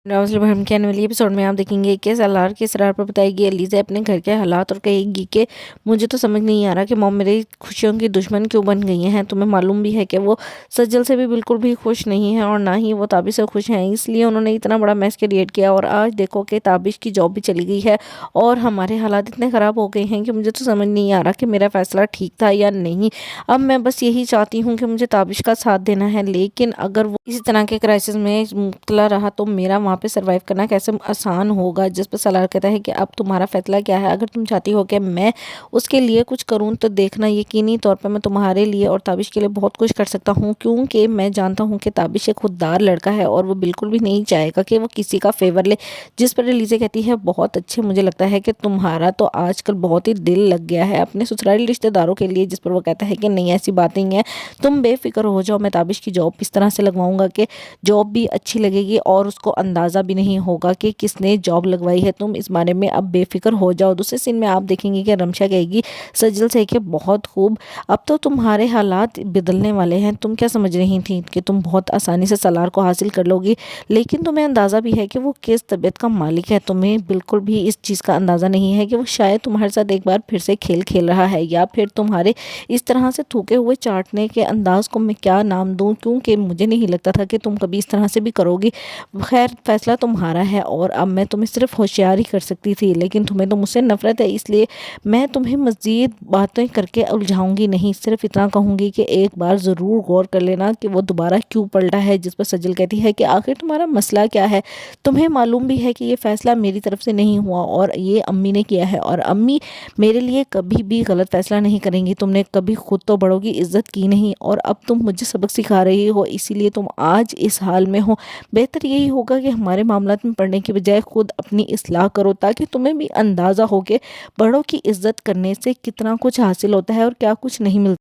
रावल भरम के आने वाली एपिसोड में आप देखेंगे कि सलार के इसरार पर बताएगी एलिज़ा अपने घर के हालात और कहेगी कि मुझे तो समझ नहीं आ रहा कि मॉम मेरी खुशियों की दुश्मन क्यों बन गई हैं। तुम्हें मालूम भी है कि वो सज्जल से भी बिल्कुल भी खुश नहीं है और ना ही वो ताबिश से खुश हैं, इसलिए उन्होंने इतना बड़ा मैस क्रिएट किया और आज देखो कि ताबिश की जॉब भी चली गई है और हमारे हालात इतने ख़राब हो गए हैं कि मुझे तो समझ नहीं आ रहा कि मेरा फ़ैसला ठीक था या नहीं। अब मैं बस यही चाहती हूँ कि मुझे ताबिश का साथ देना है, लेकिन अगर वो इसी तरह के क्राइसिस में मुब्तला रहा तो मेरा वहाँ पे सरवाइव करना कैसे आसान होगा। जिस पर सलार कहता है कि अब तुम्हारा फैसला क्या है, अगर तुम चाहती हो कि मैं उसके लिए कुछ करूँ तो देखना यकीनी तौर पर मैं तुम्हारे लिए और ताबिश के लिए बहुत कुछ कर सकता हूँ, क्योंकि मैं जानता हूँ कि ताबिश एक खुददार लड़का है और वो बिल्कुल भी नहीं चाहेगा कि वो किसी का फेवर ले। जिस पर एलिज़ा कहती है बहुत अच्छे, मुझे लगता है कि तुम्हारा तो आजकल बहुत ही दिल लग गया है अपने ससुराली रिश्तेदारों के लिए। जिस पर वो कहता है कि नहीं ऐसी बात नहीं है, तुम बेफिक्र हो जाओ, मैं ताबिश की जॉब इस तरह से लगवाऊंगा कि जॉब भी अच्छी लगेगी और उसको अंदाज़ा भी नहीं होगा कि किसने जॉब लगवाई है। तुम इस बारे में अब बेफिक्र हो जाओ। दूसरे सीन में आप देखेंगे कि रमशा कहेगी सज्जल से कि बहुत खूब, अब तो तुम्हारे हालात बदलने वाले हैं। तुम क्या समझ रही थी कि तुम बहुत आसानी से सलार को हासिल कर लोगी, लेकिन तुम्हें अंदाज़ा भी है कि वो किस तबीयत का मालिक है। तुम्हें बिल्कुल भी इस चीज़ का अंदाज़ा नहीं है कि वो शायद तुम्हारे साथ एक बार फिर से खेल खेल रहा है, या फिर तुम्हारे इस तरह से थूके हुए चाटने के अंदाज़ को मैं क्या नाम दूँ, क्योंकि मुझे नहीं लगता था कि तुम कभी इस तरह से भी करोगी। खैर फैसला तुम्हारा है और अब मैं तुम्हें सिर्फ होशियारी कर सकती थी, लेकिन तुम्हें तो मुझसे नफरत है, इसलिए मैं तुम्हें मज़ीद बातें करके उलझाऊंगी नहीं। सिर्फ इतना कहूँगी कि एक बार ज़रूर गौर कर लेना कि वो दोबारा क्यों पलटा है। जिस पर सज्जल कहती है कि आखिर तुम्हारा मसला क्या है। तुम्हें मालूम भी है कि ये फ़ैसला मेरी तरफ से नहीं हुआ और ये अम्मी ने किया है, और अम्मी मेरे लिए कभी भी गलत फ़ैसला नहीं करेंगी। तुमने कभी खुद तो बड़ों की इज्जत की नहीं और अब तुम मुझे सबक सिखा रही हो, इसीलिए तुम आज इस हाल में हो। बेहतर यही होगा कि हमारे मामलात में पड़ने की बजाय खुद अपनी इस्लाह करो, ताकि तुम्हें भी अंदाज़ा हो कि बड़ों की इज्जत करने से कितना कुछ हासिल होता है और क्या कुछ नहीं मिलता।